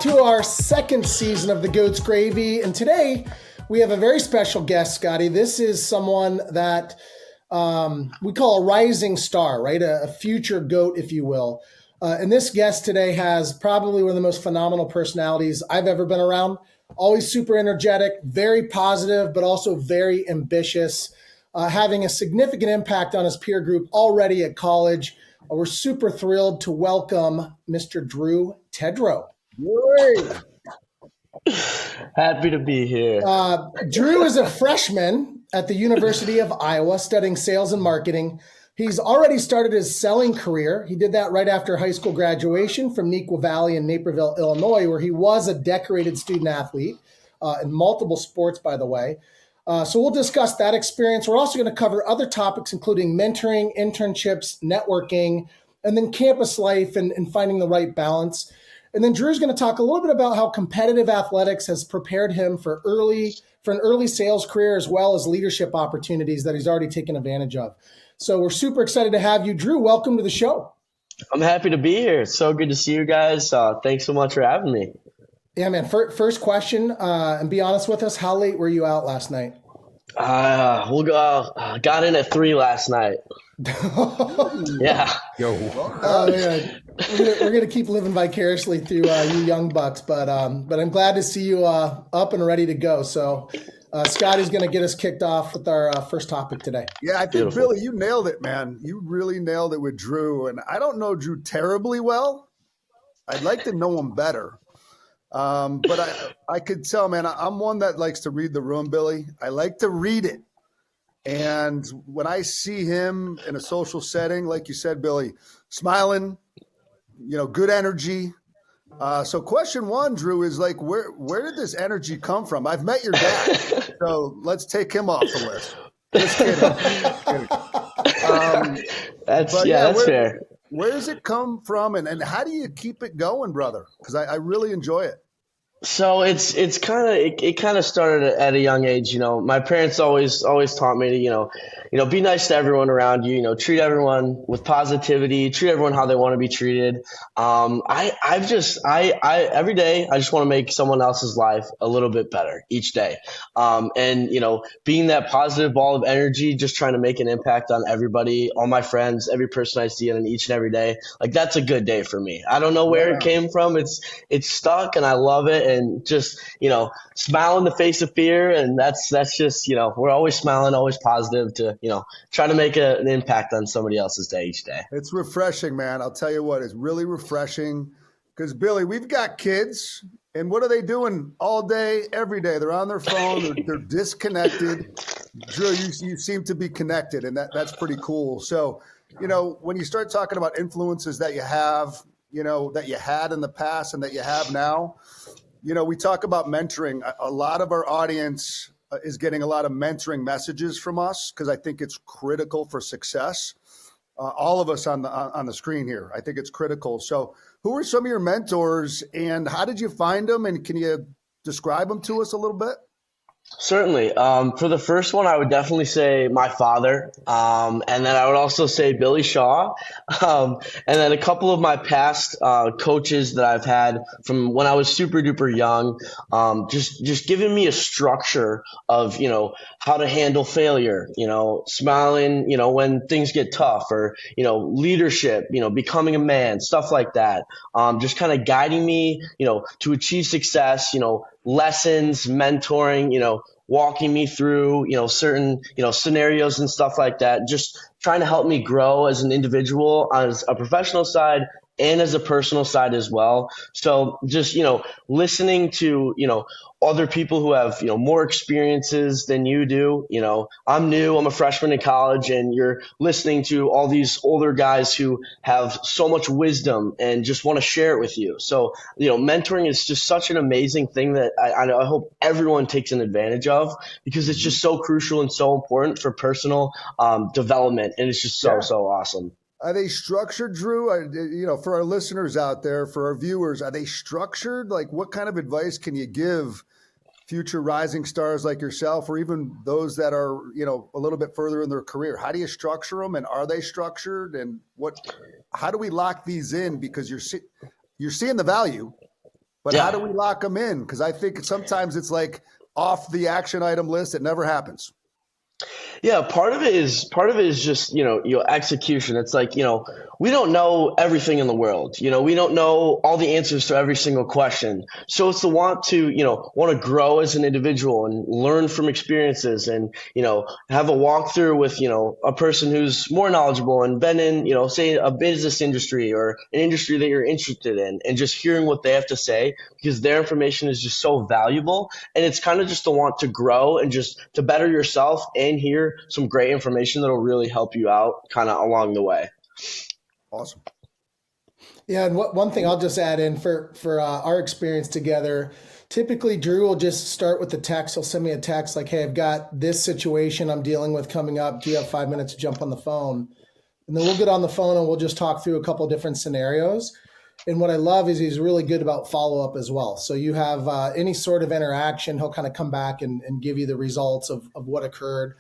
to our second season of the Goat's Gravy, and today we have a very special guest, Scotty. This is someone that we call a rising star, right? A future GOAT, if you will. And this guest today has probably one of the most phenomenal personalities I've ever been around. Always super energetic, very positive, but also very ambitious, having a significant impact on his peer group already at college. We're super thrilled to welcome Mr. Drew Tedrow. Happy to be here. Drew is a freshman at the University of Iowa studying sales and marketing. He's already started his selling career. He did that right after high school graduation from Neuqua Valley in Naperville, Illinois, where he was a decorated student athlete in multiple sports, by the way. So we'll discuss that experience. We're also going to cover other topics, including mentoring, internships, networking, and then campus life and finding the right balance. And then Drew's going to talk a little bit about how competitive athletics has prepared him for an early sales career, as well as leadership opportunities that he's already taken advantage of. So we're super excited to have you. Drew, welcome to the show. I'm happy to be here. It's so good to see you guys. Thanks so much for having me. Yeah, man. First question, and be honest with us. How late were you out last night? Got in at 3 last night. Yeah. Oh, man. We're gonna keep living vicariously through you young bucks, but I'm glad to see you up and ready to go. So Scotty's gonna get us kicked off with our first topic today. Yeah, I think Beautiful. Billy, you nailed it, man. You really nailed it with Drew, and I don't know Drew terribly well. I'd like to know him better. But I could tell, man, I'm one that likes to read the room, Billy. I like to read it. And when I see him in a social setting, like you said, Billy, smiling, good energy. So question one, Drew, is like, where did this energy come from? I've met your dad, so let's take him off the list. Just kidding. That's fair. Where does it come from, and how do you keep it going, brother? Because I really enjoy it. So it kind of started at a young age. My parents always taught me to be nice to everyone around you. Treat everyone with positivity. Treat everyone how they want to be treated. I every day I just want to make someone else's life a little bit better each day. And being that positive ball of energy, just trying to make an impact on everybody, all my friends, every person I see on each and every day. Like, that's a good day for me. I don't know where it came from. It's stuck, and I love it. And just, smile in the face of fear. And that's just, we're always smiling, always positive to, try to make an impact on somebody else's day each day. It's refreshing, man. I'll tell you what, it's really refreshing because, Billy, we've got kids, and what are they doing all day, every day? They're on their phone. They're disconnected. Drew, you seem to be connected, and that's pretty cool. So, when you start talking about influences that you have, that you had in the past and that you have now, we talk about mentoring. A lot of our audience is getting a lot of mentoring messages from us because I think it's critical for success. All of us on the screen here, I think it's critical. So who are some of your mentors, and how did you find them, and can you describe them to us a little bit? Certainly. For the first one, I would definitely say my father. And then I would also say Billy Shaw. And then a couple of my past coaches that I've had from when I was super duper young, just giving me a structure of, how to handle failure, smiling, when things get tough, or, leadership, becoming a man, stuff like that. Just kind of guiding me, to achieve success, lessons, mentoring, walking me through, certain, scenarios and stuff like that, just trying to help me grow as an individual, as a professional side and as a personal side as well. So just, listening to, other people who have, more experiences than you do. I'm new, I'm a freshman in college, and you're listening to all these older guys who have so much wisdom and just want to share it with you. So, mentoring is just such an amazing thing that I hope everyone takes an advantage of, because it's just so crucial and so important for personal development. And it's just so awesome. Are they structured, Drew? For our listeners out there, for our viewers, are they structured? Like, what kind of advice can you give future rising stars like yourself, or even those that are, a little bit further in their career? How do you structure them, and are they structured? And how do we lock these in? Because you're seeing the value, But how Yeah. do we lock them in? Because I think sometimes it's like off the action item list. It never happens. Yeah, part of it is just, execution. It's like, we don't know everything in the world. We don't know all the answers to every single question. So it's the want to grow as an individual and learn from experiences and, have a walkthrough with, a person who's more knowledgeable and been in, say a business industry or an industry that you're interested in, and just hearing what they have to say, because their information is just so valuable. And it's kind of just the want to grow and just to better yourself and hear some great information that'll really help you out kind of along the way. Awesome. Yeah, and one thing I'll just add in for our experience together. Typically, Drew will just start with the text. He'll send me a text like, "Hey, I've got this situation I'm dealing with coming up. Do you have 5 minutes to jump on the phone?" And then we'll get on the phone and we'll just talk through a couple of different scenarios. And what I love is he's really good about follow up as well. So you have any sort of interaction, he'll kind of come back and give you the results of what occurred.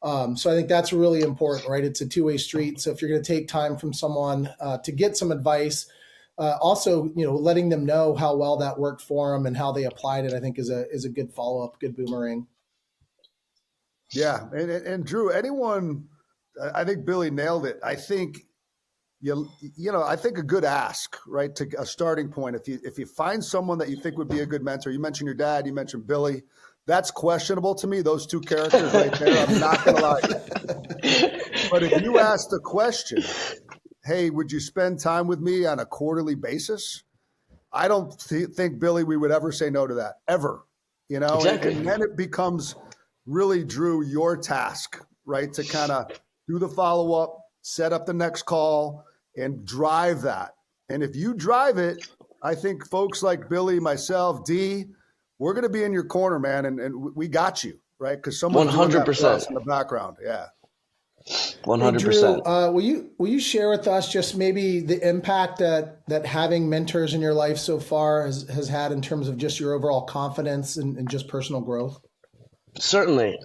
So I think that's really important, right? It's a two-way street. So if you're going to take time from someone to get some advice, also, letting them know how well that worked for them and how they applied it, I think is a good follow-up, good boomerang. Yeah. And Drew, I think Billy nailed it. I think, I think a good ask, right? To a starting point. If you find someone that you think would be a good mentor, you mentioned your dad, you mentioned Billy. That's questionable to me, those two characters right there. I'm not going to lie. But if you ask the question, hey, would you spend time with me on a quarterly basis? I don't think, Billy, we would ever say no to that, ever. Exactly. And then it becomes really, Drew, your task, right? To kind of do the follow-up, set up the next call, and drive that. And if you drive it, I think folks like Billy, myself, D, we're going to be in your corner, man, and we got you, right? Because someone's doing that for us in the background. Yeah. 100%. Hey, Drew, will you share with us just maybe the impact that having mentors in your life so far has had in terms of just your overall confidence and just personal growth? Certainly.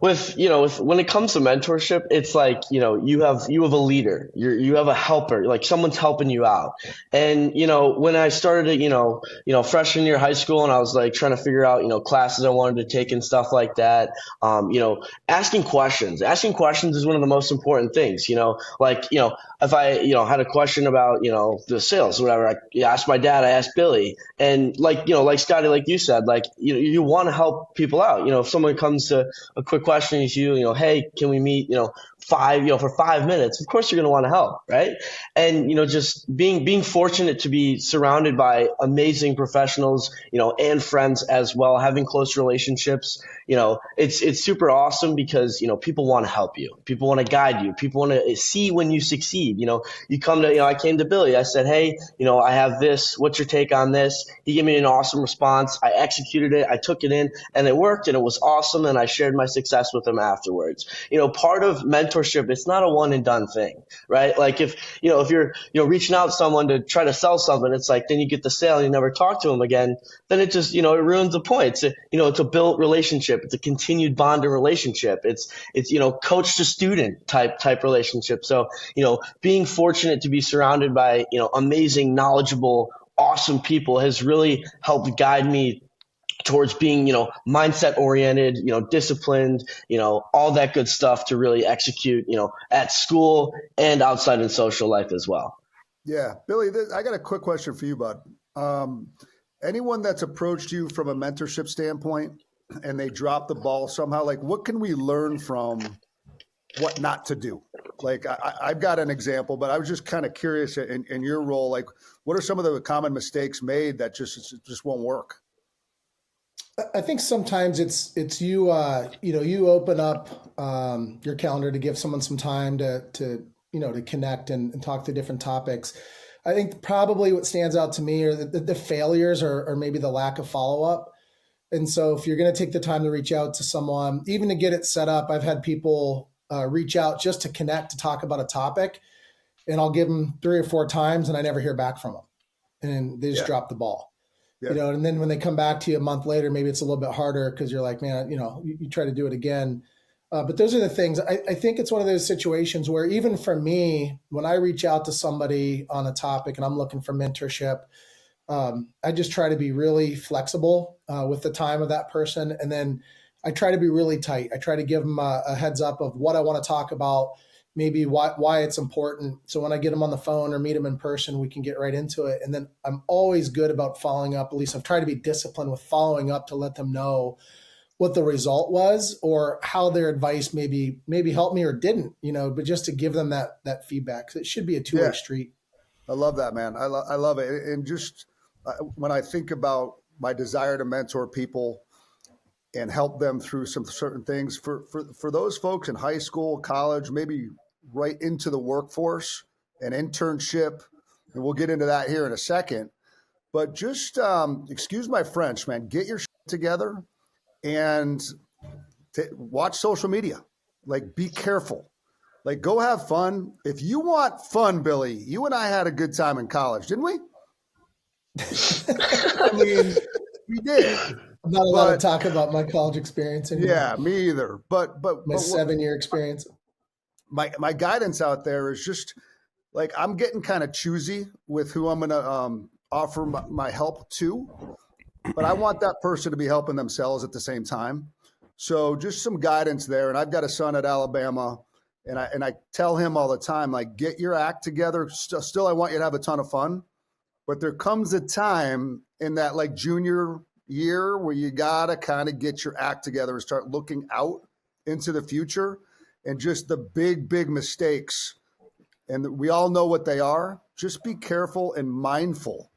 With when it comes to mentorship, it's like, you have a leader, you have a helper, like someone's helping you out. And, when I started, freshman year of high school, and I was like trying to figure out, classes I wanted to take and stuff like that, asking questions is one of the most important things, if I, had a question about, the sales, whatever, I asked my dad, I asked Billy, and like Scotty, like you said, like, you want to help people out. If someone comes to a quick question to you, hey, can we meet, for 5 minutes? Of course, you're going to want to help, right? And just being fortunate to be surrounded by amazing professionals, and friends as well, having close relationships. It's super awesome because people want to help you, people want to guide you, people want to see when you succeed. You come to I came to Billy, I said, hey, I have this. What's your take on this? He gave me an awesome response. I executed it. I took it in, and it worked, and it was awesome. And I shared my success with him afterwards. Part of mentorship, it's not a one and done thing, right? Like if you're reaching out to someone to try to sell something, it's like then you get the sale and you never talk to them again. Then it just it ruins the point. It's a built relationship. It's a continued bonding relationship. It's coach to student type relationship. So being fortunate to be surrounded by amazing, knowledgeable, awesome people has really helped guide me towards being, mindset oriented, disciplined, all that good stuff to really execute, at school and outside in social life as well. Yeah. Billy, I got a quick question for you, bud. Anyone that's approached you from a mentorship standpoint and they drop the ball somehow, like what can we learn from what not to do? Like I've got an example, but I was just kind of curious in your role, like what are some of the common mistakes made that just won't work? I think sometimes it's you you open up your calendar to give someone some time to connect and talk through different topics. I think probably what stands out to me are the failures or maybe the lack of follow-up. And so if you're going to take the time to reach out to someone, even to get it set up, I've had people reach out just to connect, to talk about a topic, and I'll give them 3 or 4 times and I never hear back from them. And they just drop the ball. Yeah. And then when they come back to you a month later, maybe it's a little bit harder because you're like, man, you try to do it again. But those are the things. I think it's one of those situations where even for me, when I reach out to somebody on a topic and I'm looking for mentorship, I just try to be really flexible with the time of that person. And then I try to be really tight. I try to give them a heads up of what I want to talk about, maybe why it's important. So when I get them on the phone or meet them in person, we can get right into it. And then I'm always good about following up. At least I've tried to be disciplined with following up to let them know what the result was or how their advice maybe helped me or didn't, but just to give them that feedback. It should be a two-way street. I love that, man. I love it. And just when I think about my desire to mentor people and help them through some certain things for those folks in high school, college, maybe right into the workforce, an internship, and we'll get into that here in a second. But just excuse my French, man, get your shit together and watch social media. Like, be careful. Like, go have fun. If you want fun, Billy, you and I had a good time in college, didn't we? I mean, we did. I'm not allowed to talk about my college experience anymore. Yeah, me either. But my 7-year experience. My guidance out there is just like, I'm getting kind of choosy with who I'm going to offer my help to, but I want that person to be helping themselves at the same time. So just some guidance there. And I've got a son at Alabama, and I tell him all the time, like, get your act together. Still, I want you to have a ton of fun, but there comes a time in that like junior year where you got to kind of get your act together and start looking out into the future and just the big mistakes. And we all know what they are. Just be careful and mindful,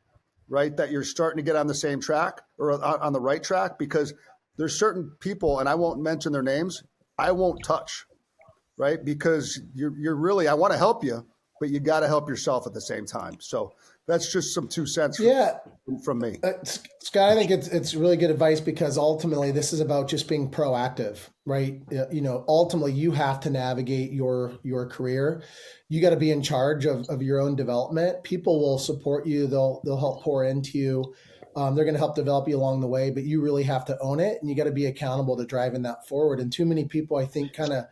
right? That you're starting to get on the same track or on the right track, because there's certain people, and I won't mention their names, I won't touch, right? Because you're really, I want to help you, but you got to help yourself at the same time. So that's just some 2 cents from me. Scott, I think it's really good advice, because ultimately this is about just being proactive, right? Ultimately you have to navigate your career. You got to be in charge of your own development. People will support you. They'll help pour into you. They're going to help develop you along the way, but you really have to own it, and you got to be accountable to driving that forward. And too many people, I think, kind of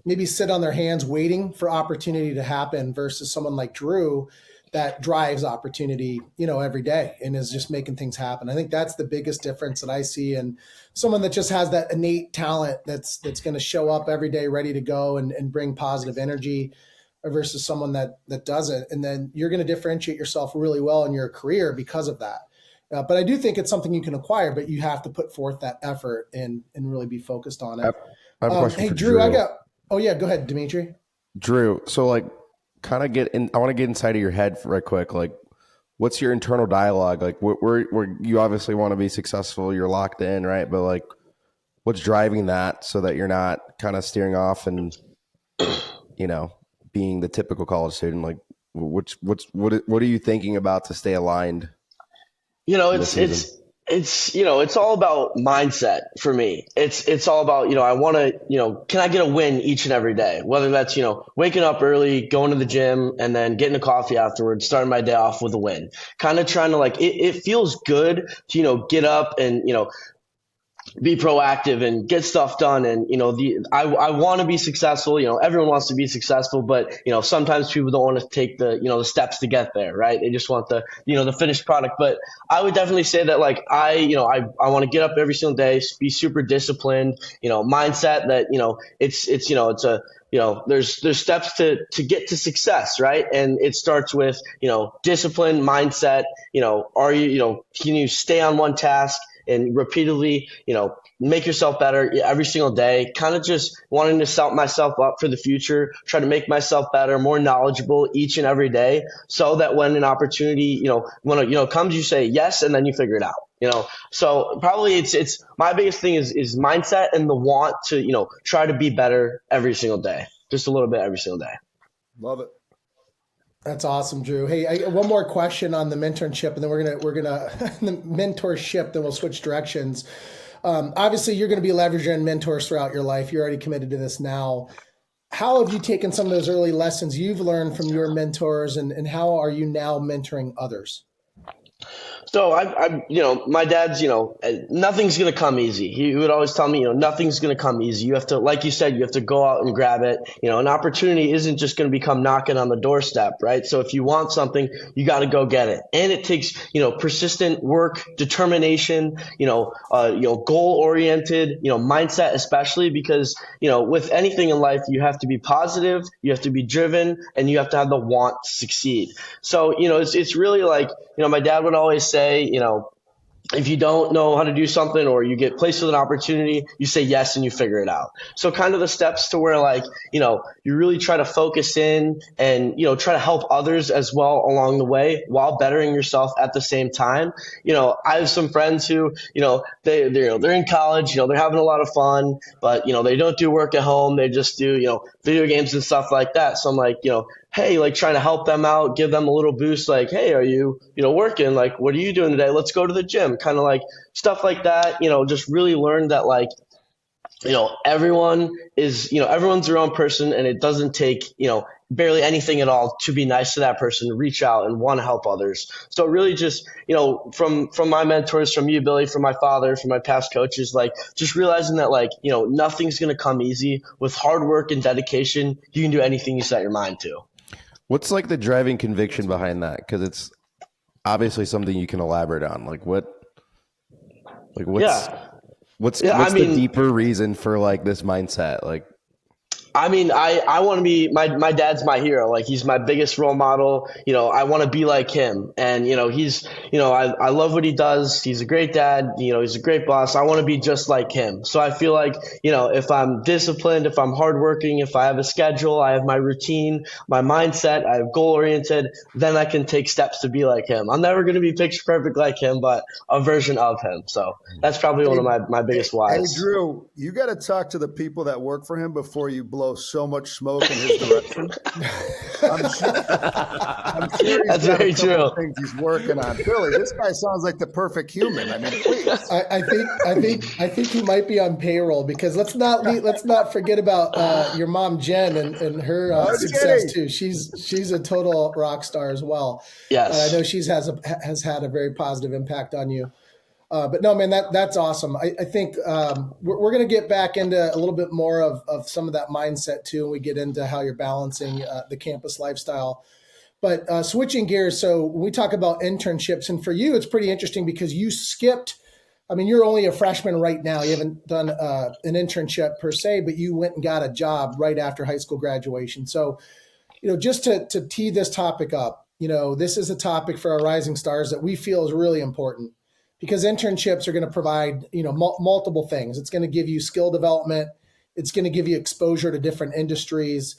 maybe sit on their hands waiting for opportunity to happen versus someone like Drew that drives opportunity, every day and is just making things happen. I think that's the biggest difference that I see in someone that just has that innate talent that's going to show up every day ready to go and bring positive energy versus someone that doesn't. And then you're going to differentiate yourself really well in your career because of that. But I do think it's something you can acquire, but you have to put forth that effort and really be focused on it. I have a question hey, for Drew. Oh yeah, go ahead, Demetri. Drew, so like, kind of I want to get inside of your head right quick. Like, what's your internal dialogue? Like, where you obviously want to be successful, you're locked in, right? But like, what's driving that so that you're not kind of steering off and, being the typical college student? Like, what are you thinking about to stay aligned? It's all about mindset for me. It's all about, I want to, can I get a win each and every day? Whether that's, waking up early, going to the gym, and then getting a coffee afterwards, starting my day off with a win. Kind of trying to it feels good to, get up and, be proactive and get stuff done. And, I want to be successful. Everyone wants to be successful, but, sometimes people don't want to take the, the steps to get there. Right. They just want the, the finished product. But I would definitely say that I want to get up every single day, be super disciplined, mindset that, there's steps to get to success. Right. And it starts with, discipline, mindset, can you stay on one task and repeatedly, make yourself better every single day, kind of just wanting to set myself up for the future, try to make myself better, more knowledgeable each and every day, so that when an opportunity, when it comes, you say yes, and then you figure it out, So probably it's my biggest thing is mindset and the want to, try to be better every single day, just a little bit every single day. Love it. That's awesome, Drew. Hey, one more question on the mentorship, and then we're gonna the mentorship. Then we'll switch directions. Obviously, you're going to be leveraging mentors throughout your life. You're already committed to this now. How have you taken some of those early lessons you've learned from your mentors, and how are you now mentoring others? So my dad's, nothing's gonna come easy. He would always tell me, nothing's gonna come easy. You have to, like you said, you have to go out and grab it. An opportunity isn't just gonna become knocking on the doorstep, right? So if you want something, you got to go get it, and it takes, persistent work, determination, goal oriented, mindset, especially because, with anything in life, you have to be positive, you have to be driven, and you have to have the want to succeed. So, it's really like, my dad would always say, if you don't know how to do something or you get placed with an opportunity, you say yes and you figure it out. So kind of the steps to where like, you really try to focus in and, try to help others as well along the way while bettering yourself at the same time. I have some friends who, they're in college, they're having a lot of fun, but, they don't do work at home. They just do, video games and stuff like that. So I'm like, hey, like trying to help them out, give them a little boost, like, hey, are you, working? Like, what are you doing today? Let's go to the gym. Kind of like stuff like that, just really learn that like, everyone's their own person, and it doesn't take, barely anything at all to be nice to that person, reach out and want to help others. So really just, from my mentors, from you, Billy, from my father, from my past coaches, like just realizing that like, nothing's going to come easy. With hard work and dedication, you can do anything you set your mind to. What's like the driving conviction behind that? Because it's obviously something you can elaborate on. What's the deeper reason for like this mindset? Like, I want to be, my dad's my hero. Like he's my biggest role model. I want to be like him. And, he's, I love what he does. He's a great dad. He's a great boss. I want to be just like him. So I feel like, if I'm disciplined, if I'm hardworking, if I have a schedule, I have my routine, my mindset, I have goal oriented, then I can take steps to be like him. I'm never going to be picture perfect like him, but a version of him. So that's probably one of my biggest whys. Hey, Drew, you got to talk to the people that work for him before you blow so much smoke in his direction. I'm sure he's That's got very a couple true. of things he's working on. Billy, this guy sounds like the perfect human. I mean, please. I think he might be on payroll, because let's not forget about your mom Jen and her success too. She's a total rock star as well. Yes, I know has had a very positive impact on you. But no, man, that's awesome. I think we're going to get back into a little bit more of some of that mindset too, and we get into how you're balancing the campus lifestyle. But switching gears, so when we talk about internships, and for you, it's pretty interesting because you skipped. I mean, you're only a freshman right now. You haven't done an internship per se, but you went and got a job right after high school graduation. So, just to tee this topic up, this is a topic for our rising stars that we feel is really important, because internships are going to provide, multiple things. It's going to give you skill development. It's going to give you exposure to different industries.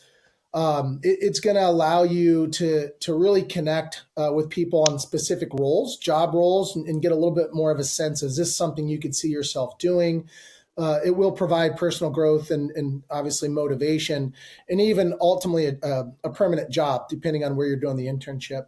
It's going to allow you to really connect with people on specific roles, job roles, and get a little bit more of a sense. Is this something you could see yourself doing? It will provide personal growth and obviously motivation, and even ultimately a permanent job, depending on where you're doing the internship.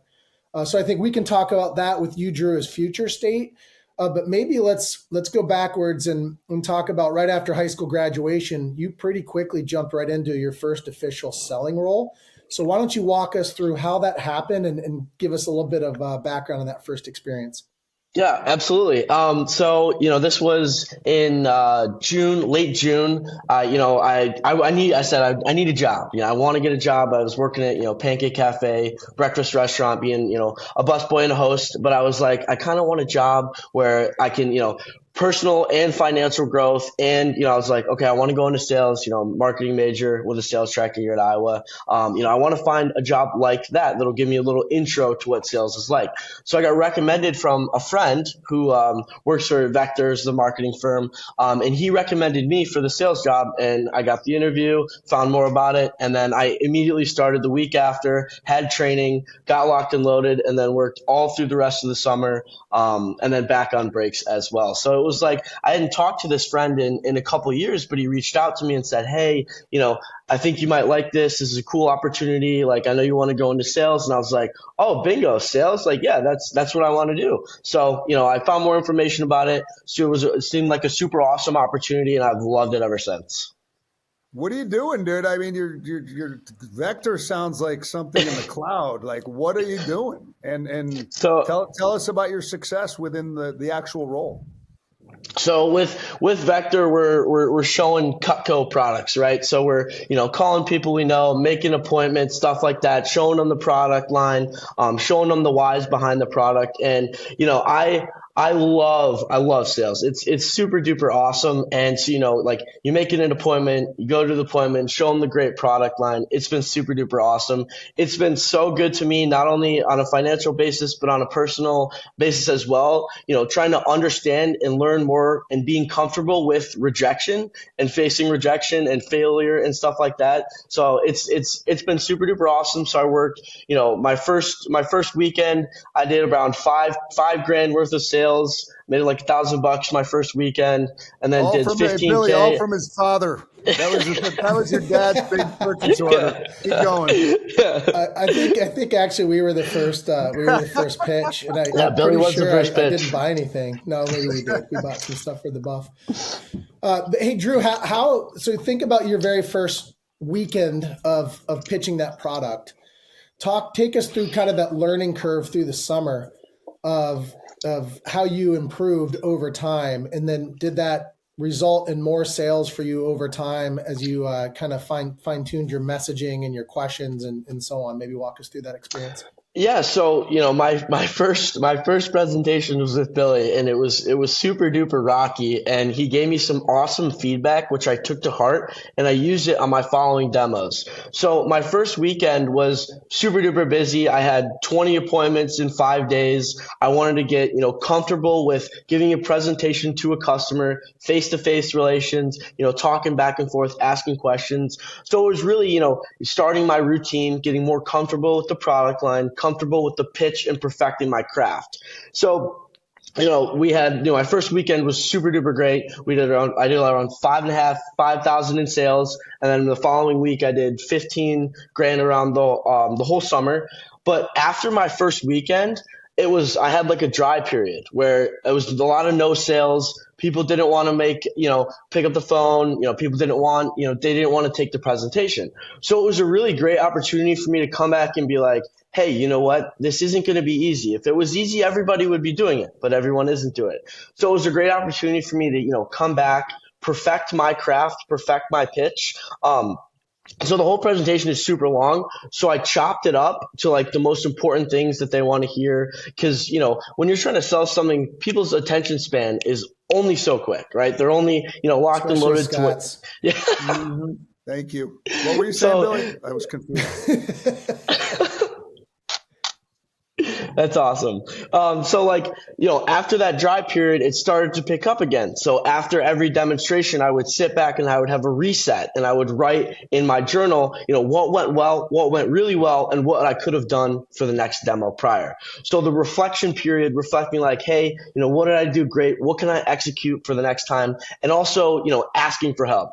So I think we can talk about that with you, Drew, as future state. But maybe let's go backwards and talk about right after high school graduation. You pretty quickly jumped right into your first official selling role. So why don't you walk us through how that happened and give us a little bit of background on that first experience? Yeah, absolutely. So, this was in June, late June. I need a job. I want to get a job. I was working at, Pancake Cafe, breakfast restaurant, being, a busboy and a host. But I was like, I kind of want a job where I can, personal and financial growth. And, I was like, okay, I want to go into sales, marketing major with a sales track here at Iowa. I want to find a job like that that'll give me a little intro to what sales is like. So I got recommended from a friend who works for Vectors, the marketing firm. And he recommended me for the sales job. And I got the interview, found more about it. And then I immediately started the week after, had training, got locked and loaded, and then worked all through the rest of the summer. And then back on breaks as well. So it was like I hadn't talked to this friend in a couple of years, but he reached out to me and said, hey, I think you might like this. This is a cool opportunity. Like, I know you want to go into sales. And I was like, oh, bingo, sales? Like, yeah, that's what I want to do. So, I found more information about it. So it seemed like a super awesome opportunity, and I've loved it ever since. What are you doing, dude? I mean, your vector sounds like something in the cloud. Like, what are you doing? And So tell us about your success within the actual role. So with Vector, we're showing Cutco products, right? So we're calling people we know, making appointments, stuff like that, showing them the product line, showing them the whys behind the product, and I love sales. It's super duper awesome, and so like you make it an appointment, you go to the appointment, show them the great product line. It's been super duper awesome. It's been so good to me, not only on a financial basis but on a personal basis as well. Trying to understand and learn more and being comfortable with rejection and facing rejection and failure and stuff like that. So it's been super duper awesome. So I worked, my first weekend I did around five grand worth of sales, made like $1,000 my first weekend, and then did 15K. Billy, all from his father. That was your dad's big purchase order. Keep going. I think actually we were the first pitch, and I'm Billy pretty was the sure first I pitch. didn't buy anything. No, maybe we did. We bought some stuff for the buff. But hey, Drew, so think about your very first weekend of pitching that product. Take us through kind of that learning curve through the summer of how you improved over time, and then did that result in more sales for you over time as you kind of fine-tuned your messaging and your questions and so on? Maybe walk us through that experience. Yeah, so my first presentation was with Billy, and it was super duper rocky, and he gave me some awesome feedback which I took to heart, and I used it on my following demos. So my first weekend was super duper busy. I had 20 appointments in 5 days. I wanted to get comfortable with giving a presentation to a customer, face-to-face relations, talking back and forth, asking questions. So it was really starting my routine, getting more comfortable with the product line, comfortable with the pitch, and perfecting my craft. So we had, my first weekend was super duper great. I did around 5,000 in sales. And then the following week I did 15 grand around the whole summer. But after my first weekend, I had like a dry period where it was a lot of no sales. People didn't want to pick up the phone. People didn't want, they didn't want to take the presentation. So it was a really great opportunity for me to come back and be like, hey, you know what? This isn't going to be easy. If it was easy, everybody would be doing it, but everyone isn't doing it. So it was a great opportunity for me to, come back, perfect my craft, perfect my pitch. So the whole presentation is super long. So I chopped it up to like the most important things that they want to hear. Cause when you're trying to sell something, people's attention span is only so quick, right? They're only, locked and loaded to it. Yeah. Mm-hmm. Thank you. What were you saying, Billy? I was confused. That's awesome. So after that dry period, it started to pick up again. So after every demonstration, I would sit back and I would have a reset, and I would write in my journal, what went well, what went really well, and what I could have done for the next demo prior. So the reflection period, reflecting like, hey, what did I do great? What can I execute for the next time? And also, asking for help.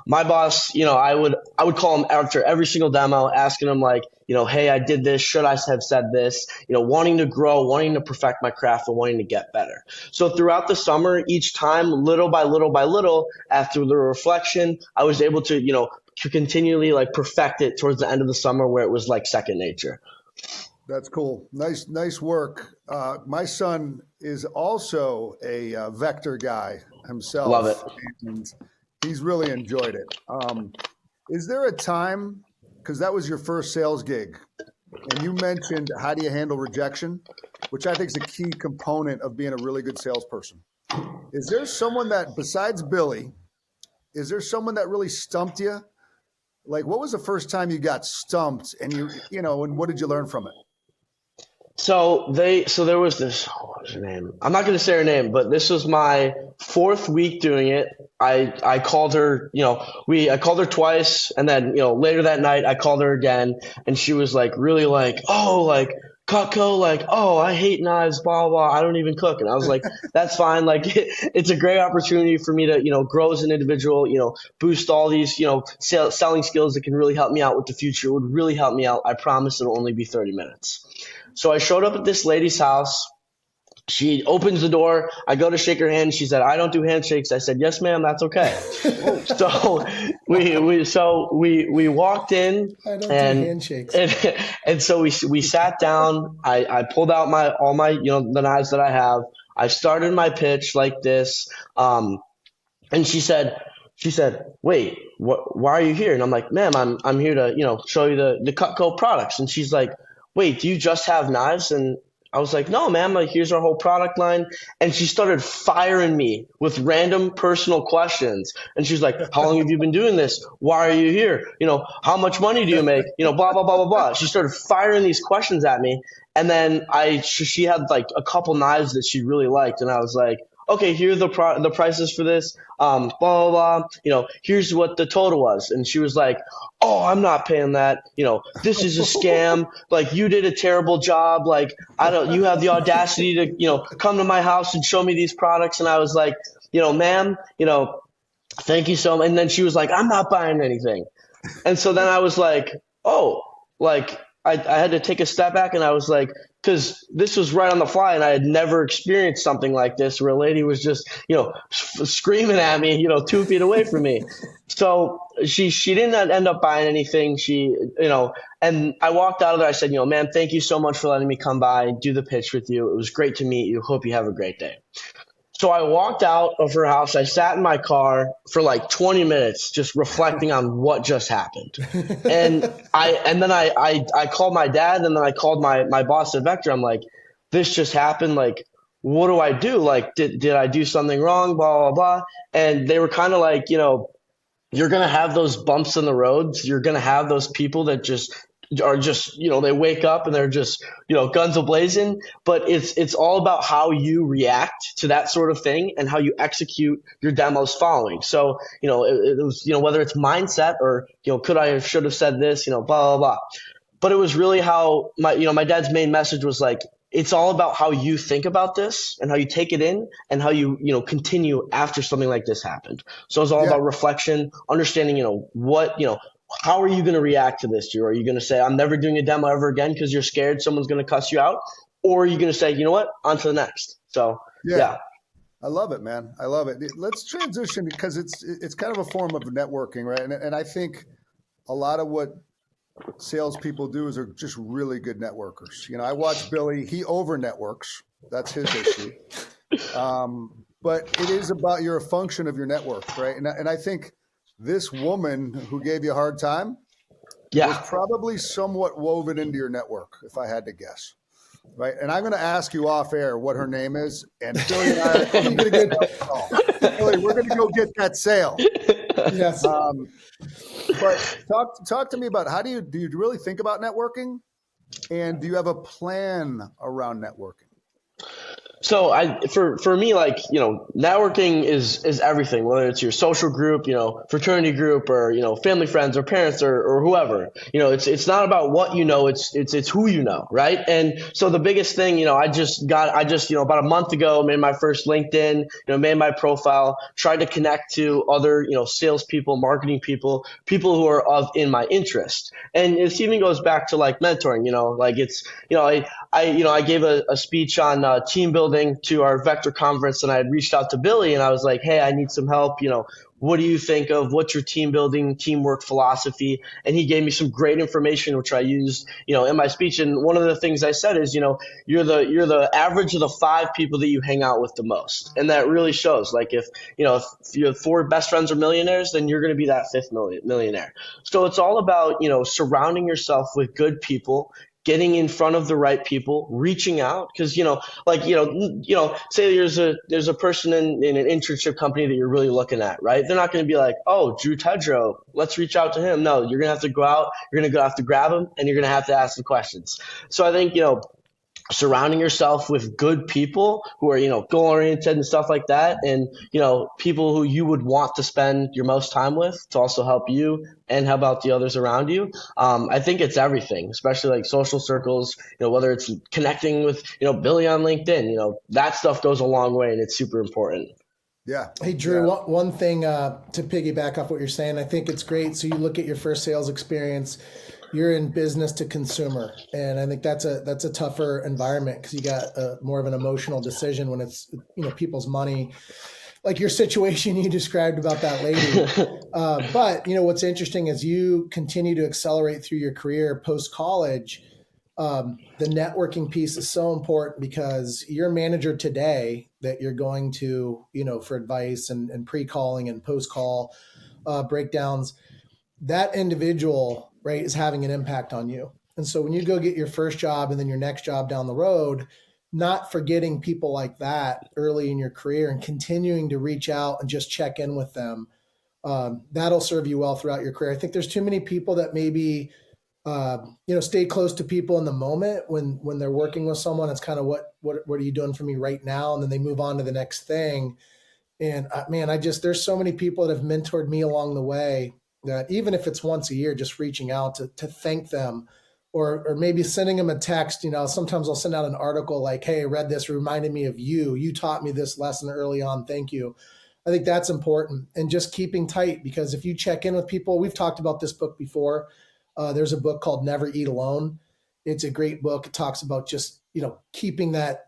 My boss, I would call him after every single demo, asking him like, hey, I did this. Should I have said this? Wanting to grow, wanting to perfect my craft, and wanting to get better. So throughout the summer, each time, little by little by little, after the reflection, I was able to, to continually like perfect it towards the end of the summer where it was like second nature. That's cool. Nice work. My son is also a vector guy himself. Love it. And he's really enjoyed it. Is there a time, because that was your first sales gig, and you mentioned how do you handle rejection, which I think is a key component of being a really good salesperson. Is there someone that, besides Billy, is there someone that really stumped you? Like, what was the first time you got stumped, and and what did you learn from it? So there was this, what was her name? I'm not going to say her name, but this was my fourth week doing it. I called her, I called her twice, and then, later that night I called her again, and she was like, really like, oh, like, Cutco, like, oh, I hate knives, blah, blah, I don't even cook. And I was like, that's fine. Like, it's a great opportunity for me to, grow as an individual, boost all these, selling skills that can really help me out with the future. It would really help me out. I promise it'll only be 30 minutes. So I showed up at this lady's house. She opens the door. I go to shake her hand. She said, "I don't do handshakes." I said, "Yes, ma'am. That's okay." So we walked in, I don't do and handshakes. and so we sat down. I pulled out all my the knives that I have. I started my pitch like this, and she said, "Wait, why are you here?" And I'm like, "Ma'am, I'm here to show you the Cutco products." And she's like, "Wait, do you just have knives?" And I was like, "No, ma'am, like here's our whole product line." And she started firing me with random personal questions. And she's like, "How long have you been doing this? Why are you here? How much money do you make? Blah, blah, blah, blah, blah." She started firing these questions at me. And then she had like a couple knives that she really liked. And I was like, "Okay, here are the prices for this. Blah, blah, blah. Here's what the total was." And she was like, "Oh, I'm not paying that. This is a scam. Like, you did a terrible job. Like, you have the audacity to, come to my house and show me these products." And I was like, "Ma'am, thank you so much." And then she was like, "I'm not buying anything." And so then I was like, "Oh," like I had to take a step back, and I was like, because this was right on the fly, and I had never experienced something like this where a lady was just, screaming at me, 2 feet away from me. So she didn't end up buying anything. And I walked out of there. I said, "Ma'am, thank you so much for letting me come by and do the pitch with you. It was great to meet you. Hope you have a great day." So I walked out of her house. I sat in my car for like 20 minutes just reflecting on what just happened. And then I called my dad, and then I called my boss at Vector. I'm like, "This just happened. Like, what do I do? Like, did I do something wrong? Blah, blah, blah." And they were kind of like, "You're going to have those bumps in the roads. You're going to have those people that are just, they wake up and they're just, guns a-blazing." But it's all about how you react to that sort of thing and how you execute your demos following. So, it was, whether it's mindset or, should have said this, blah, blah, blah. But it was really how my dad's main message was like, it's all about how you think about this and how you take it in and how you, continue after something like this happened. So it's all about reflection, understanding, how are you going to react to this, Drew? Are you going to say, "I'm never doing a demo ever again," because you're scared someone's going to cuss you out? Or are you going to say, "You know what, on to the next"? So, yeah. I love it, man. I love it. Let's transition because it's kind of a form of networking, right? And I think a lot of what salespeople do is are just really good networkers. I watch Billy. He over networks. That's his issue. But it is about you're a function of your network, right? And I think this woman who gave you a hard time was probably somewhat woven into your network, if I had to guess. Right. And I'm going to ask you off air what her name is. And Billy and I are going to get Billy, we're going to go get that sale. Yes. But talk to me about do you really think about networking? And do you have a plan around networking? So for me, like, networking is everything, whether it's your social group, fraternity group, or, family, friends, or parents, or whoever. It's not about what it's who you know, right? And so the biggest thing, I just about a month ago made my first LinkedIn, made my profile, tried to connect to other, salespeople, marketing people who are in my interest. And this even goes back to like mentoring, like it's, I gave a speech on team building to our Vector conference, and I had reached out to Billy, and I was like, "Hey, I need some help. What do you think of what's your team building, teamwork philosophy?" And he gave me some great information, which I used, in my speech. And one of the things I said is, you're the average of the 5 people that you hang out with the most. And that really shows. Like if your 4 best friends are millionaires, then you're going to be that 5th millionaire. So it's all about, surrounding yourself with good people, getting in front of the right people, reaching out. Cause say there's a person in an internship company that you're really looking at, right? They're not going to be like, "Oh, Drew Tedrow, let's reach out to him." No, you're going to have to go out, you're going to have to grab him, and you're going to have to ask the questions. So I think, surrounding yourself with good people who are, goal oriented and stuff like that. And, people who you would want to spend your most time with to also help you and help out the others around you. I think it's everything, especially like social circles, whether it's connecting with, Billy on LinkedIn, that stuff goes a long way and it's super important. Yeah. Hey, Drew, one thing to piggyback off what you're saying, I think it's great. So you look at your first sales experience, you're in business to consumer. And I think that's a tougher environment because you got more of an emotional decision when it's, people's money, like your situation you described about that lady. But what's interesting is you continue to accelerate through your career post-college. The networking piece is so important because your manager today that you're going to, for advice and pre-calling and post-call breakdowns, that individual, right, is having an impact on you. And so when you go get your first job and then your next job down the road, not forgetting people like that early in your career and continuing to reach out and just check in with them, that'll serve you well throughout your career. I think there's too many people that maybe stay close to people in the moment when they're working with someone. It's kind of what are you doing for me right now? And then they move on to the next thing. And there's so many people that have mentored me along the way that even if it's once a year, just reaching out to thank them or maybe sending them a text. Sometimes I'll send out an article like, hey, I read this, reminded me of you. You taught me this lesson early on. Thank you. I think that's important. And just keeping tight, because if you check in with people, we've talked about this book before. There's a book called Never Eat Alone. It's a great book. It talks about just, keeping that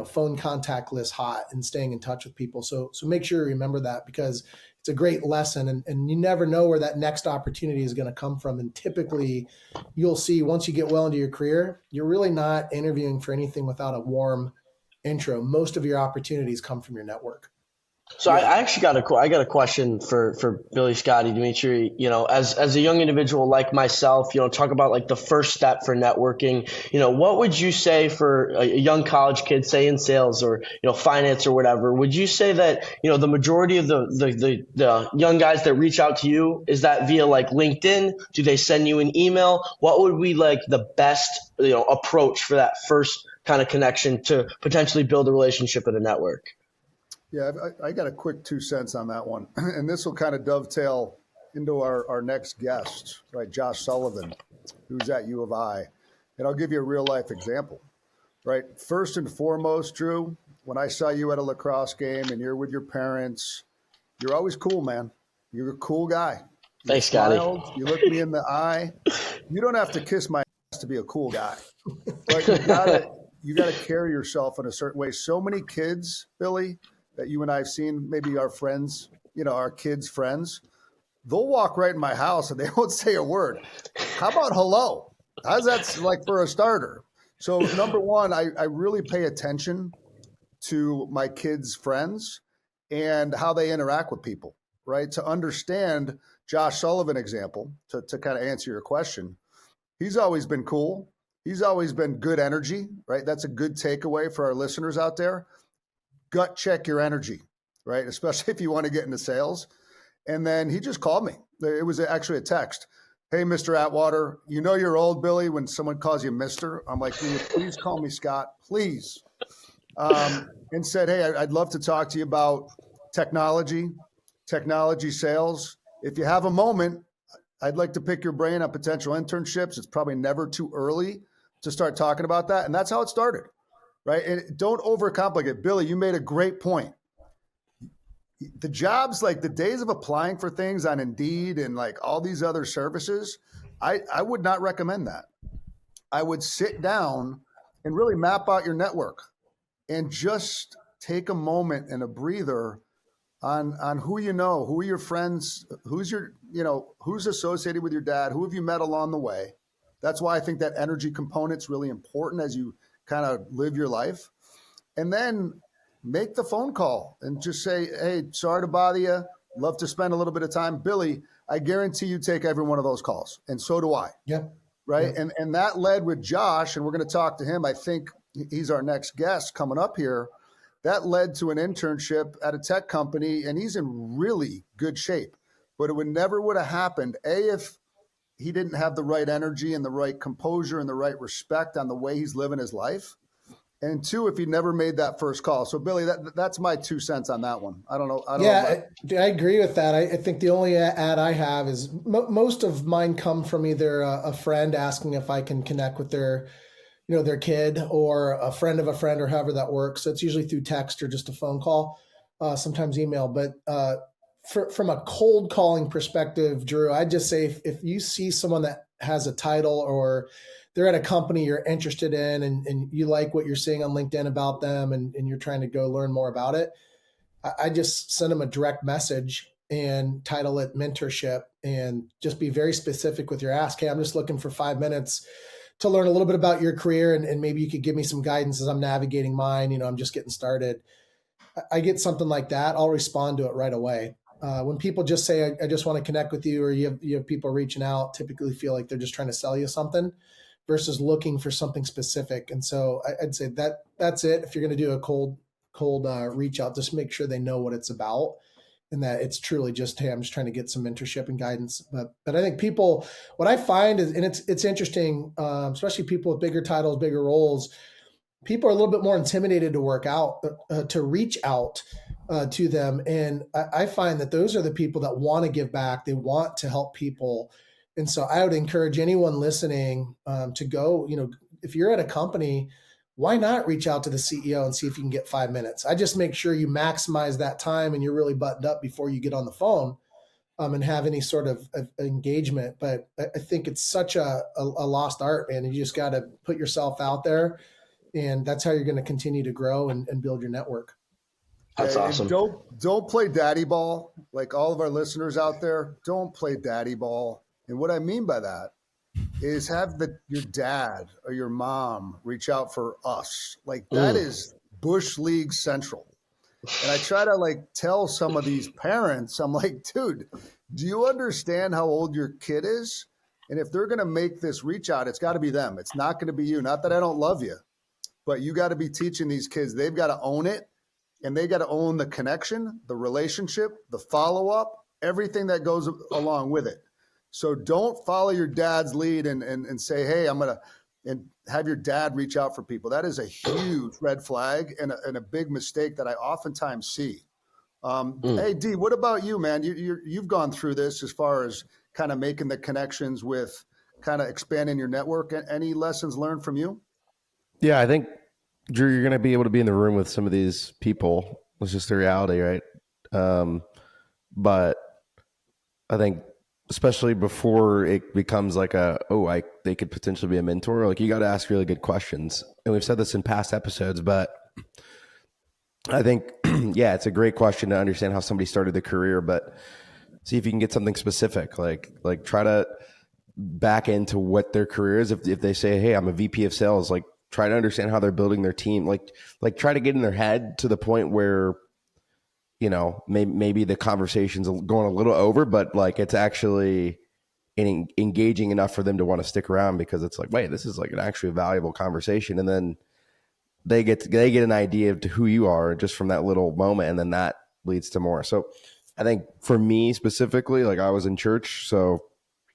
phone contact list hot and staying in touch with people. So make sure you remember that, because it's a great lesson, and you never know where that next opportunity is going to come from. And typically you'll see once you get well into your career, you're really not interviewing for anything without a warm intro. Most of your opportunities come from your network. So I actually got a question for Billy, Scotty, Demetri. As a young individual like myself, talk about like the first step for networking. What would you say for a young college kid, say in sales or finance or whatever? Would you say that the majority of the young guys that reach out to you, is that via like LinkedIn? Do they send you an email? What would be like the best approach for that first kind of connection to potentially build a relationship with a network? Yeah, I got a quick 2 cents on that one. And this will kind of dovetail into our next guest, right? Josh Sullivan, who's at U of I. And I'll give you a real life example, right? First and foremost, Drew, when I saw you at a lacrosse game and you're with your parents, you're always cool, man. You're a cool guy. Thanks, Scotty. You look me in the eye. You don't have to kiss my ass to be a cool guy, but you gotta carry yourself in a certain way. So many kids, Billy, that you and I have seen, maybe our friends, our kids' friends, they'll walk right in my house and they won't say a word. How about hello? How's that like for a starter? So number one, I really pay attention to my kids' friends and how they interact with people, right? To understand Josh Sullivan example, to kind of answer your question, he's always been cool. He's always been good energy, right? That's a good takeaway for our listeners out there. Gut check your energy, right? Especially if you want to get into sales. And then he just called me. It was actually a text. Hey, Mr. Atwater, you're old, Billy, when someone calls you Mr. I'm like, will you please call me Scott, please? And said, hey, I'd love to talk to you about technology sales. If you have a moment, I'd like to pick your brain on potential internships. It's probably never too early to start talking about that. And that's how it started. Right. And don't overcomplicate it. Billy, you made a great point. The jobs, like the days of applying for things on Indeed and like all these other services, I would not recommend that. I would sit down and really map out your network and just take a moment and a breather on who who are your friends, who's associated with your dad, who have you met along the way. That's why I think that energy component's really important as you kind of live your life. And then make the phone call and just say, hey, sorry to bother you. Love to spend a little bit of time. Billy, I guarantee you take every one of those calls. And so do I. Yeah. Right. Yeah. And that led with Josh, and we're going to talk to him. I think he's our next guest coming up here. That led to an internship at a tech company, and he's in really good shape. But it would have happened, if he didn't have the right energy and the right composure and the right respect on the way he's living his life. And two, if he never made that first call. So Billy, that's my 2 cents on that one. I don't know. I agree with that. I think the only ad I have is most of mine come from either a friend asking if I can connect with their kid, or a friend of a friend, or however that works. So it's usually through text or just a phone call, sometimes email. But from a cold calling perspective, Drew, I'd just say if you see someone that has a title or they're at a company you're interested in and you like what you're seeing on LinkedIn about them and you're trying to go learn more about it, I just send them a direct message and title it mentorship and just be very specific with your ask. Hey, I'm just looking for 5 minutes to learn a little bit about your career and maybe you could give me some guidance as I'm navigating mine. I'm just getting started. I get something like that, I'll respond to it right away. When people just say, I just want to connect with you, or you have people reaching out, typically feel like they're just trying to sell you something versus looking for something specific. And so I'd say that's it. If you're going to do a cold reach out, just make sure they know what it's about and that it's truly just, hey, I'm just trying to get some mentorship and guidance. But I think people, what I find is, and it's interesting, especially people with bigger titles, bigger roles, people are a little bit more intimidated to reach out to them. And I find that those are the people that want to give back. They want to help people. And so I would encourage anyone listening to go, if you're at a company, why not reach out to the CEO and see if you can get 5 minutes? I just make sure you maximize that time and you're really buttoned up before you get on the phone and have any sort of engagement. But I think it's such a lost art, man. You just got to put yourself out there. And that's how you're going to continue to grow and build your network. That's awesome. Don't play daddy ball. Like all of our listeners out there, don't play daddy ball. And what I mean by that is have your dad or your mom reach out for us. Like that is Bush League Central. And I try to tell some of these parents, I'm like, dude, do you understand how old your kid is? And if they're going to make this reach out, it's got to be them. It's not going to be you. Not that I don't love you, but you got to be teaching these kids. They've got to own it. And they got to own the connection, the relationship, the follow-up, everything that goes along with it. So don't follow your dad's lead and say, hey, I'm going to and have your dad reach out for people. That is a huge red flag and a big mistake that I oftentimes see. Hey, D, what about you, man? You've gone through this as far as kind of making the connections with kind of expanding your network. Any lessons learned from you? Yeah, I think, Drew, you're going to be able to be in the room with some of these people. It's just the reality, right? But I think especially before it becomes like they could potentially be a mentor, like you got to ask really good questions. And we've said this in past episodes, but I think, yeah, it's a great question to understand how somebody started their career, but see if you can get something specific, like try to back into what their career is. If they say, hey, I'm a VP of sales, like try to understand how they're building their team, like try to get in their head to the point where, maybe the conversation's going a little over, but like it's actually engaging enough for them to want to stick around because it's like, wait, this is like an actually valuable conversation. And then they get an idea of who you are just from that little moment. And then that leads to more. So I think for me specifically, like I was in church, so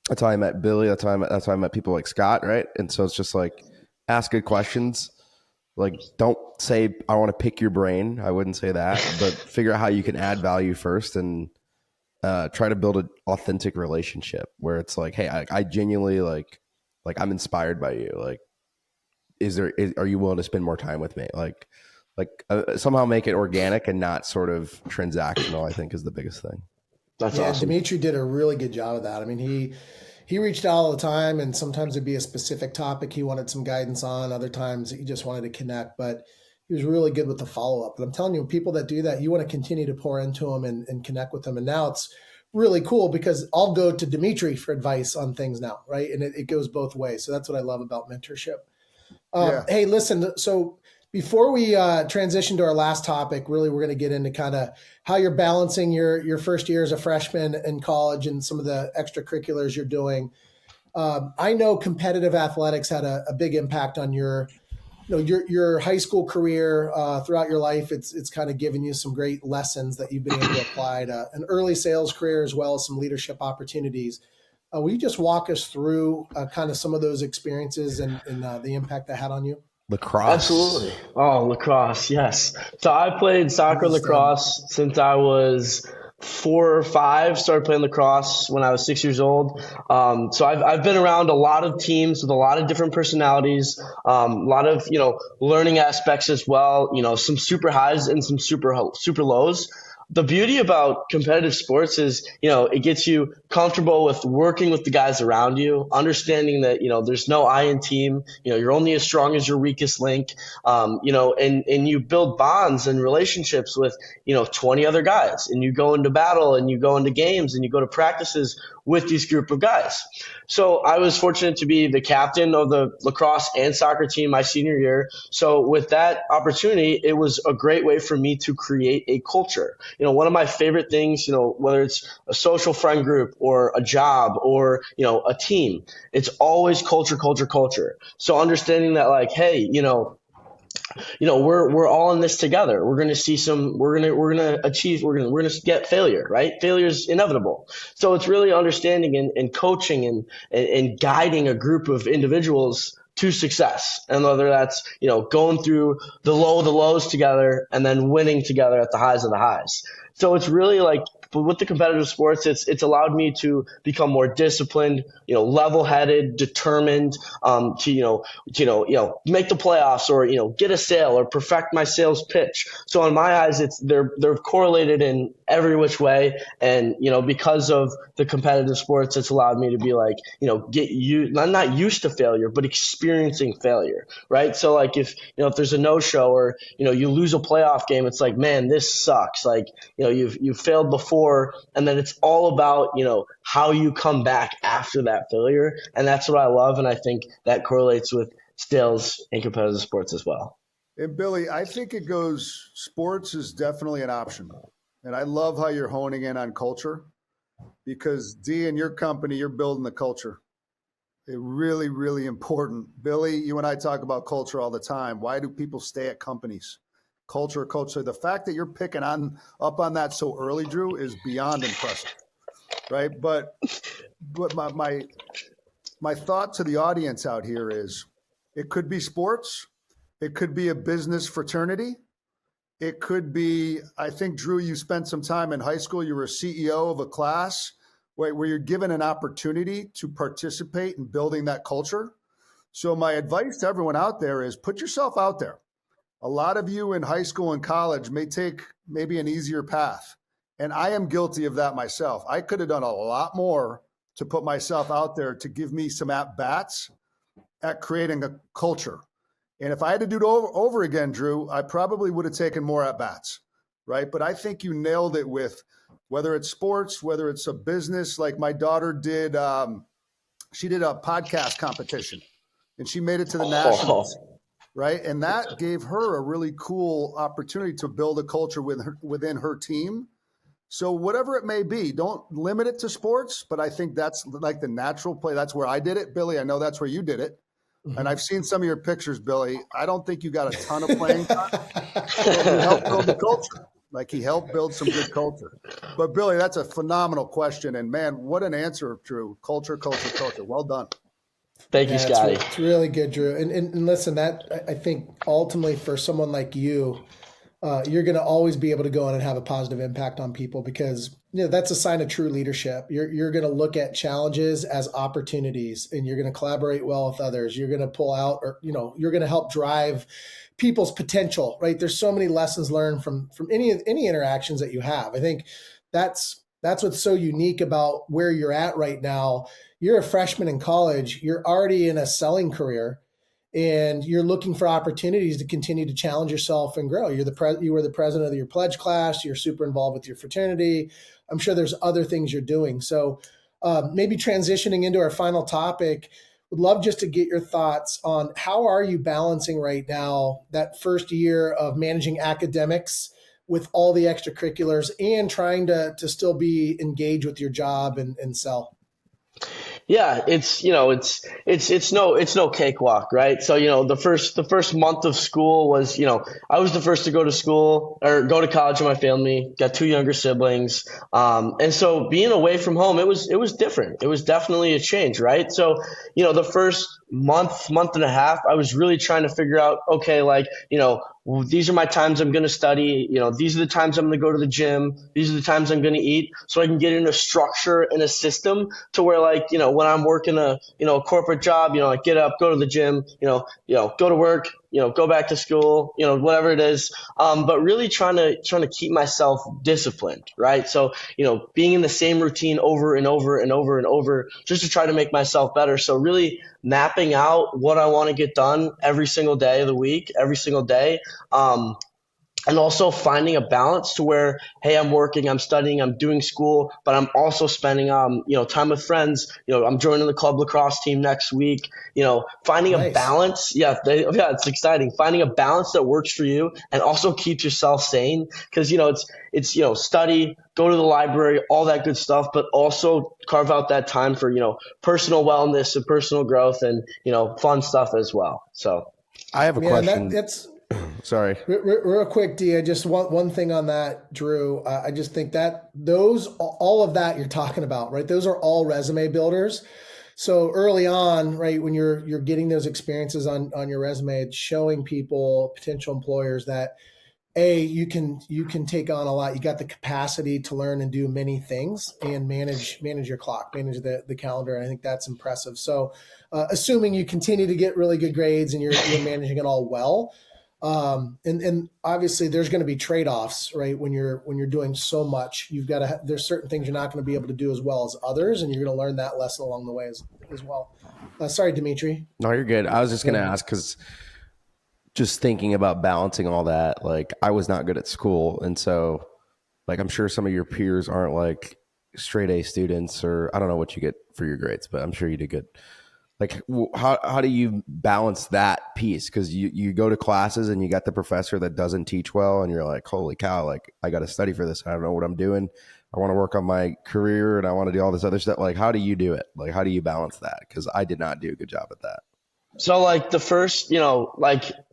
that's how I met Billy. That's how I met people like Scott. Right. And so it's just like, ask good questions. Like, don't say, I want to pick your brain. I wouldn't say that, but figure out how you can add value first and try to build an authentic relationship where it's like, hey, I genuinely like I'm inspired by you. Like, are you willing to spend more time with me? Like somehow make it organic and not sort of transactional, I think is the biggest thing. That's awesome. Demetri did a really good job of that. I mean, he reached out all the time, and sometimes it'd be a specific topic he wanted some guidance on. Other times he just wanted to connect, but he was really good with the follow-up. And I'm telling you, people that do that, you want to continue to pour into them and connect with them. And now it's really cool because I'll go to Demetri for advice on things now, right? And it goes both ways. So that's what I love about mentorship. Hey, listen, so before we transition to our last topic, really, we're going to get into kind of how you're balancing your first year as a freshman in college and some of the extracurriculars you're doing. I know competitive athletics had a big impact on your high school career throughout your life. It's kind of given you some great lessons that you've been able to apply to an early sales career as well as some leadership opportunities. Will you just walk us through kind of some of those experiences and the impact that had on you? Lacrosse. Absolutely. Oh, lacrosse. Yes. So I played soccer and lacrosse since I was 4 or 5. Started playing lacrosse when I was 6 years old. So I've been around a lot of teams with a lot of different personalities, a lot of, learning aspects as well, some super highs and some super lows. the beauty about competitive sports is, it gets you comfortable with working with the guys around you, understanding that, there's no I in team, you're only as strong as your weakest link, and you build bonds and relationships with, 20 other guys, and you go into battle and you go into games and you go to practices with these group of guys. So I was fortunate to be the captain of the lacrosse and soccer team my senior year. So with that opportunity, it was a great way for me to create a culture. One of my favorite things, whether it's a social friend group or a job or, a team, it's always culture, culture, culture. So understanding that, like, hey, we're all in this together. We're going to see we're going to achieve, we're going to get failure, right? Failure is inevitable. So it's really understanding and coaching and guiding a group of individuals to success. And whether that's, going through the lows together and then winning together at the highs of the highs. So it's really like, but with the competitive sports, it's allowed me to become more disciplined, level-headed, determined, to make the playoffs or get a sale or perfect my sales pitch. So in my eyes, they're correlated in every which way, and because of the competitive sports, it's allowed me to be like, I'm not used to failure, but experiencing failure, right? So like if there's a no-show or you lose a playoff game, it's like, man, this sucks. Like you've failed before. And then it's all about, how you come back after that failure. And that's what I love. And I think that correlates with sales and competitive sports as well. And Billy, I think sports is definitely an option. And I love how you're honing in on culture, because D, in your company, you're building the culture. It's really, really important. Billy, you and I talk about culture all the time. Why do people stay at companies? Culture. The fact that you're picking up on that so early, Drew, is beyond impressive, right? But my thought to the audience out here is, it could be sports, it could be a business fraternity, it could be. I think, Drew, you spent some time in high school. You were a CEO of a class where you're given an opportunity to participate in building that culture. So my advice to everyone out there is, put yourself out there. A lot of you in high school and college may take maybe an easier path. And I am guilty of that myself. I could have done a lot more to put myself out there to give me some at-bats at creating a culture. And if I had to do it over again, Drew, I probably would have taken more at-bats, right? But I think you nailed it with, whether it's sports, whether it's a business, like my daughter did, she did a podcast competition and she made it to the Nationals. Right. And that gave her a really cool opportunity to build a culture within her team. So whatever it may be, don't limit it to sports. But I think that's like the natural play. That's where I did it. Billy, I know that's where you did it. Mm-hmm. And I've seen some of your pictures, Billy. I don't think you got a ton of playing time. But you helped build the culture. Like, he helped build some good culture. But Billy, that's a phenomenal question. And man, what an answer, Drew. Culture. Well done. Thank you, Scotty. It's really good, Drew. And listen, that I think ultimately for someone like you, you're going to always be able to go in and have a positive impact on people, because that's a sign of true leadership. You're going to look at challenges as opportunities, and you're going to collaborate well with others. You're going to pull out, or you're going to help drive people's potential. Right? There's so many lessons learned from any interactions that you have. I think that's what's so unique about where you're at right now. You're a freshman in college. You're already in a selling career, and you're looking for opportunities to continue to challenge yourself and grow. You were the president of your pledge class. You're super involved with your fraternity. I'm sure there's other things you're doing. So maybe transitioning into our final topic, would love just to get your thoughts on how are you balancing right now that first year of managing academics with all the extracurriculars and trying to still be engaged with your job and sell? Yeah, it's no cakewalk, right? So, the first month of school was, I was the first to go to school or go to college in my family, got two younger siblings. And so being away from home, it was different. It was definitely a change, right? So, the first month and a half, I was really trying to figure out, okay, like, these are my times I'm going to study. These are the times I'm going to go to the gym. These are the times I'm going to eat, so I can get in a structure and a system to where, like, when I'm working a corporate job, I get up, go to the gym, go to work, go back to school, whatever it is. But really trying to keep myself disciplined, right? So, being in the same routine over and over and over and over, just to try to make myself better. So really mapping out what I want to get done every single day of the week, every single day. And also finding a balance to where, hey, I'm working, I'm studying, I'm doing school, but I'm also spending, time with friends. I'm joining the club lacrosse team next week. Finding a Nice. balance. Yeah, it's exciting. Finding a balance that works for you and also keeps yourself sane. Because it's study, go to the library, all that good stuff, but also carve out that time for personal wellness and personal growth and fun stuff as well. So I have a Man, question. that's Sorry. real quick, D. I just want one thing on that, Drew. I just think that all of that you're talking about, right? Those are all resume builders. So early on, right, when you're getting those experiences on your resume, it's showing people, potential employers, that you can take on a lot. You got the capacity to learn and do many things and manage your clock, manage the calendar. And I think that's impressive. So assuming you continue to get really good grades and you're managing it all well. And obviously there's going to be trade-offs, right? When you're doing so much, you've got to, there's certain things you're not going to be able to do as well as others. And you're going to learn that lesson along the way as well. Sorry, Demetri. No, you're good. I was just going to ask, because just thinking about balancing all that, like I was not good at school. And so like, I'm sure some of your peers aren't like straight A students, or I don't know what you get for your grades, but I'm sure you did good. Like how do you balance that piece? Because you go to classes and you got the professor that doesn't teach well, and you're like, holy cow, like I got to study for this. I don't know what I'm doing. I want to work on my career and I want to do all this other stuff. Like, how do you do it? Like, how do you balance that? Because I did not do a good job at that. So like the first,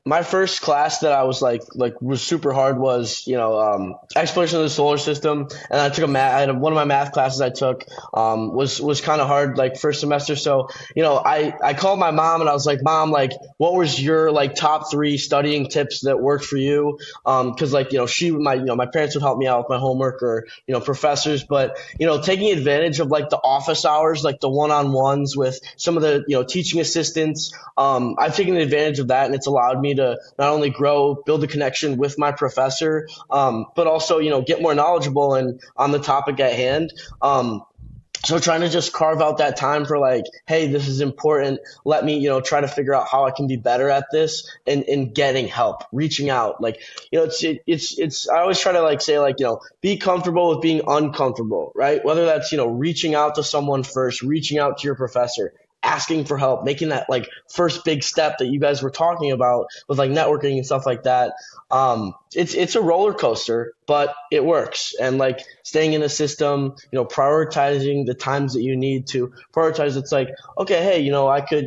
my first class that I was was super hard was, exploration of the solar system. And I took one of my math classes I took, was kind of hard, like first semester. So, I called my mom and I was like, Mom, like, what was your top 3 studying tips that worked for you? Cause my parents would help me out with my homework, or, professors, but, taking advantage of the office hours, like the one-on-ones with some of the, teaching assistants. I've taken advantage of that, and it's allowed me to not only grow, build a connection with my professor, but also, get more knowledgeable and on the topic at hand. So trying to just carve out that time for hey, this is important. Let me, try to figure out how I can be better at this, and getting help, reaching out. It's, I always try to say, be comfortable with being uncomfortable, right? Whether that's, reaching out to someone first, reaching out to your professor, asking for help, making that first big step that you guys were talking about with networking and stuff like that. It's a roller coaster, but it works. And staying in a system, prioritizing the times that you need to prioritize. It's okay, hey, I could,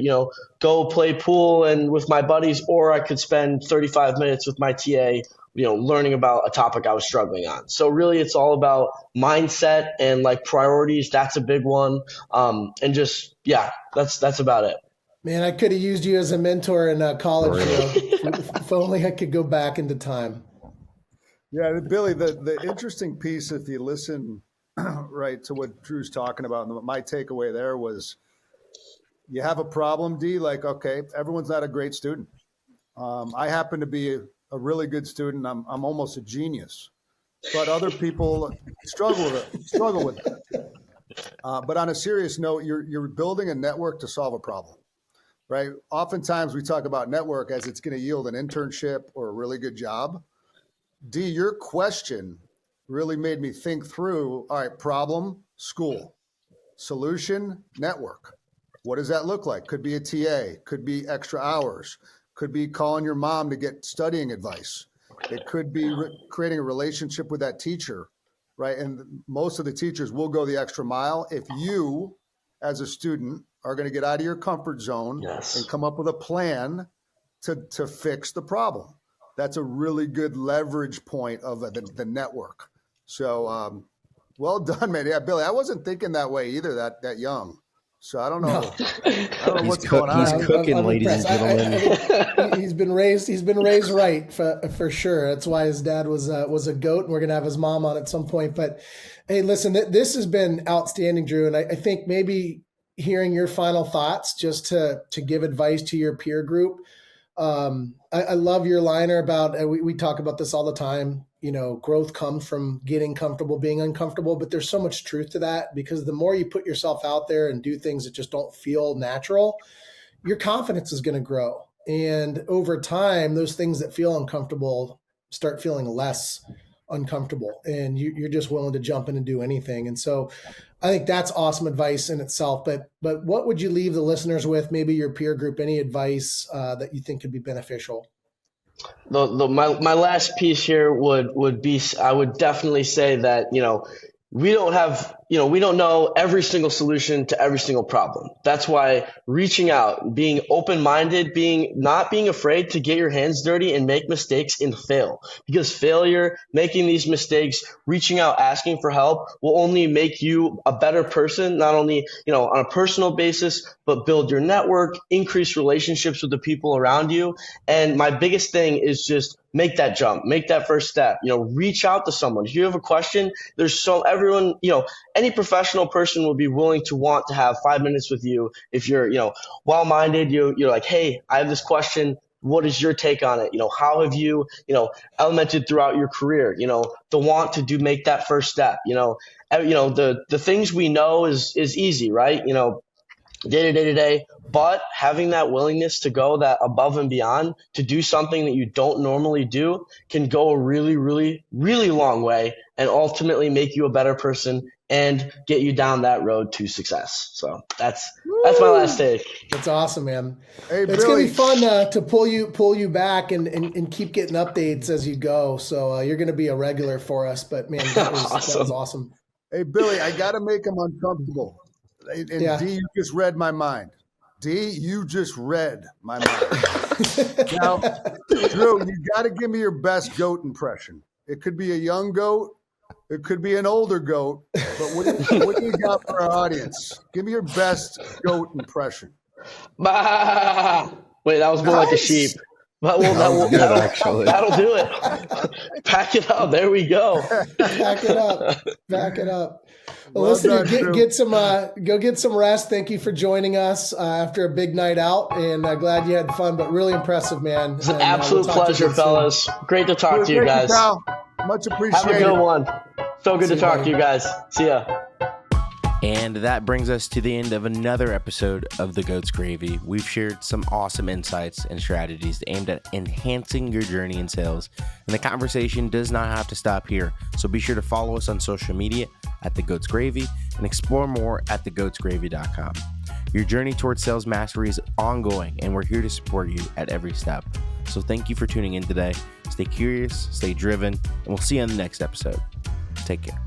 go play pool and with my buddies, or I could spend 35 minutes with my TA, learning about a topic I was struggling on. So really it's all about mindset and priorities. That's a big one. And just, yeah, that's about it. Man, I could have used you as a mentor in college. If only I could go back into time. Yeah, Billy, the interesting piece, if you listen right to what Drew's talking about, and my takeaway there was, you have a problem, D, okay, everyone's not a great student. I happen to be a really good student. I'm almost a genius, but other people struggle with it. But on a serious note, you're building a network to solve a problem, right? Oftentimes we talk about network as it's going to yield an internship or a really good job. D, your question really made me think through, all right, problem, school, solution, network. What does that look like? Could be a TA, could be extra hours, could be calling your mom to get studying advice. It could be creating a relationship with that teacher, right? And most of the teachers will go the extra mile if you, as a student, are going to get out of your comfort zone. Yes. And come up with a plan to fix the problem. That's a really good leverage point of the network. So well done, man. Yeah, Billy, I wasn't thinking that way either, that young. So I don't know. No. I don't know what's going on. He's cooking, ladies and gentlemen. He's been raised right for sure. That's why his dad was a goat, and we're gonna have his mom on at some point. But hey, listen, this has been outstanding, Drew, and I think maybe hearing your final thoughts, just to give advice to your peer group. I love your liner about, we talk about this all the time. Growth comes from getting comfortable, being uncomfortable, but there's so much truth to that, because the more you put yourself out there and do things that just don't feel natural, your confidence is going to grow. And over time, those things that feel uncomfortable start feeling less uncomfortable, and you're just willing to jump in and do anything. And so I think that's awesome advice in itself. But what would you leave the listeners with, maybe your peer group, any advice that you think could be beneficial? My last piece here would be, I would definitely say that, we don't know every single solution to every single problem. That's why reaching out, being open-minded, not being afraid to get your hands dirty and make mistakes and fail. Because failure, making these mistakes, reaching out, asking for help will only make you a better person, not only, on a personal basis, but build your network, increase relationships with the people around you. And my biggest thing is just make that jump, make that first step, reach out to someone. If you have a question, everyone, any professional person will be willing to want to have 5 minutes with you. If you're, well-minded, you're like, hey, I have this question. What is your take on it? How have you, elemented throughout your career, the want to make that first step, the things we know is easy, right? Day to day, but having that willingness to go that above and beyond to do something that you don't normally do can go a really, really, really long way and ultimately make you a better person and get you down that road to success. So that's my last take. That's awesome, man. Hey, it's Billy. gonna be fun to pull you back and keep getting updates as you go. So you're gonna be a regular for us. But man, that was awesome. Hey, Billy, I got to make them uncomfortable. And Yeah. D, you just read my mind. Now, Drew, you got to give me your best goat impression. It could be a young goat. It could be an older goat. But what do you got for our audience? Give me your best goat impression. Bah! Wait, that was more like a sheep. But that'll do it. Pack it up. There we go. Back it up. Well, listen, get some go get some rest. Thank you for joining us after a big night out, and glad you had fun. But really impressive, man. It's an absolute pleasure, fellas. Great to talk to you guys. Much appreciated. Have a good one. So good to talk to you guys. See ya. And that brings us to the end of another episode of The Goat's Gravy. We've shared some awesome insights and strategies aimed at enhancing your journey in sales. And the conversation does not have to stop here. So be sure to follow us on social media at The Goat's Gravy and explore more at thegoatsgravy.com. Your journey towards sales mastery is ongoing, and we're here to support you at every step. So thank you for tuning in today. Stay curious, stay driven, and we'll see you on the next episode. Take care.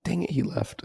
Dang it, he left.